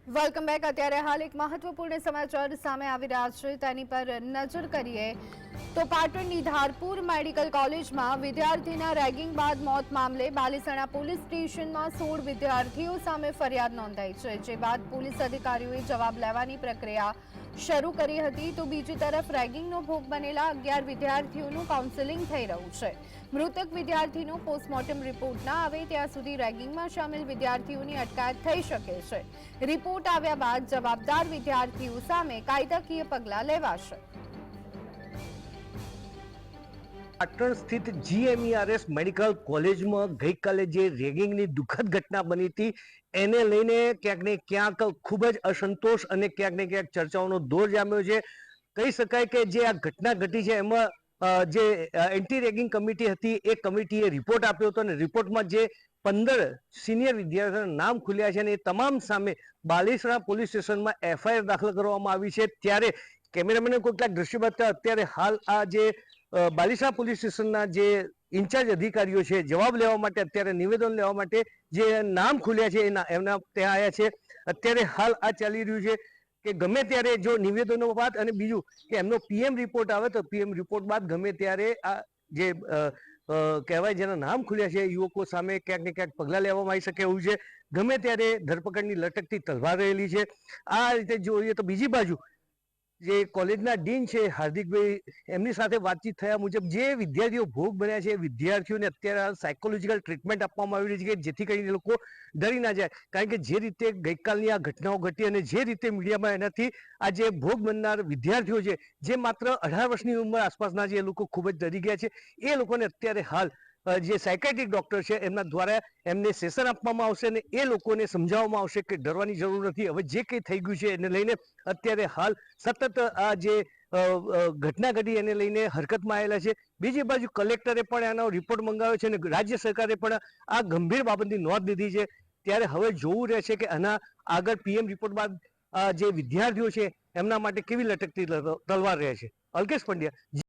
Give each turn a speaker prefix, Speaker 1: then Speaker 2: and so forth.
Speaker 1: Welcome back. અત્યારે હાલ એક મહત્વપૂર્ણ સમાચાર સામે આવી રહ્યા છે, તેની પર નજર કરીએ તો પાટણની ધારપુર મેડિકલ કોલેજમાં વિદ્યાર્થીના રેગિંગ બાદ મોત મામલે બાલીસણા પોલીસ સ્ટેશનમાં 16 વિદ્યાર્થીઓ સામે ફરિયાદ નોંધાઈ છે, જે બાદ પોલીસ અધિકારીઓએ જવાબ લેવાની પ્રક્રિયા શરૂ કરી હતી। તો બીજી તરફ રેગિંગનો ભોગ બનેલા 11 વિદ્યાર્થીઓનું કાઉન્સેલિંગ થઈ રહ્યું છે। મૃતક વિદ્યાર્થીનો પોસ્ટમોર્ટમ રિપોર્ટ ના આવે ત્યાં સુધી રેગિંગમાં સામેલ વિદ્યાર્થીઓની અટકાયત થઈ શકે છે। રિપોર્ટ આવ્યા બાદ જવાબદાર વિદ્યાર્થીઓ સામે કાયદાકીય પગલાં લેવાશે।
Speaker 2: પાટણ સ્થિત GMERS મેડિકલ કોલેજમાં ગઈકાલે જે રેગિંગની દુઃખદ ઘટના બની હતી એને લઈને ક્યાંક ને ક્યાંક ખૂબ જ અસંતોષ અને ક્યાંક ને ક્યાંક ચર્ચાઓનો દોર જામ્યો છે। કહી શકાય કે જે આ ઘટના ઘટી છે એમાં જે એન્ટી રેગિંગ કમિટી હતી એ કમિટીએ રિપોર્ટ આપ્યો હતો અને રિપોર્ટમાં જે 15 સિનિયર વિદ્યાર્થીઓના નામ ખુલ્યા છે અને એ તમામ સામે બાલીસણા પોલીસ સ્ટેશનમાં FIR દાખલ કરવામાં આવી છે। ત્યારે કેમેરામેને કેટલાક દ્રશ્યો બતાવ્યા। અત્યારે હાલ આ જે બાલીસણા પોલીસ સ્ટેશનના જે ઇન્ચાર્જ અધિકારીઓ છે જવાબ લેવા માટે અત્યારે નિવેદન લેવા માટે જે નામ ખુલ્યા છે એમના ત્યાં આવ્યા છે। અત્યારે હાલ આ ચાલી રહ્યું છે કે ગમે ત્યારે જો નિવેદનો બાદ અને બીજું કે એમનો PM રિપોર્ટ આવે તો PM રિપોર્ટ બાદ ગમે ત્યારે આ જે કહેવાય જેના નામ ખુલ્યા છે યુવકો સામે ક્યાંક ને ક્યાંક પગલાં લેવામાં આવી શકે એવું છે। ગમે ત્યારે ધરપકડની લટકતી તલવાર રહેલી છે। આ રીતે જોઈએ તો બીજી બાજુ જે કોલેજના ડીન છે હાર્દિકભાઈ, એમની સાથે વાતચીત થયા મુજબ જે વિદ્યાર્થીઓ ભોગ બન્યા છે એ વિદ્યાર્થીઓને અત્યારે સાયકોલોજીકલ ટ્રીટમેન્ટ આપવામાં આવી રહી છે કે જેથી કરીને લોકો ડરી ના જાય। કારણ કે જે રીતે ગઈકાલની આ ઘટનાઓ ઘટી અને જે રીતે મીડિયામાં એનાથી આ જે ભોગ બનનાર વિદ્યાર્થીઓ છે જે માત્ર 18 વર્ષની ઉંમર આસપાસના જે લોકો ખૂબ જ ડરી ગયા છે એ લોકોને અત્યારે હાલ જે સાયકાઇટ્રિક ડોક્ટર છે એમના દ્વારા એમને સેશન આપવામાં આવશે અને એ લોકોને સમજાવવામાં આવશે કે ડરવાની જરૂર નથી। હવે જે કંઈ થઈ ગયું છે એને લઈને અત્યારે હાલ સતત આ જે ઘટના ઘટી એને લઈને હરકતમાં આવેલા છે। બીજી બાજુ કલેક્ટરે પણ આનો રિપોર્ટ મંગાવ્યો છે અને રાજ્ય સરકારે પણ આ ગંભીર બાબતની નોંધ લીધી છે। ત્યારે હવે જોવું રહેશે કે આના આગળ PM રિપોર્ટ બાદ જે વિદ્યાર્થીઓ છે એમના માટે કેવી લટકતી તલવાર રહે છે। અલ્કેશ પંડ્યા।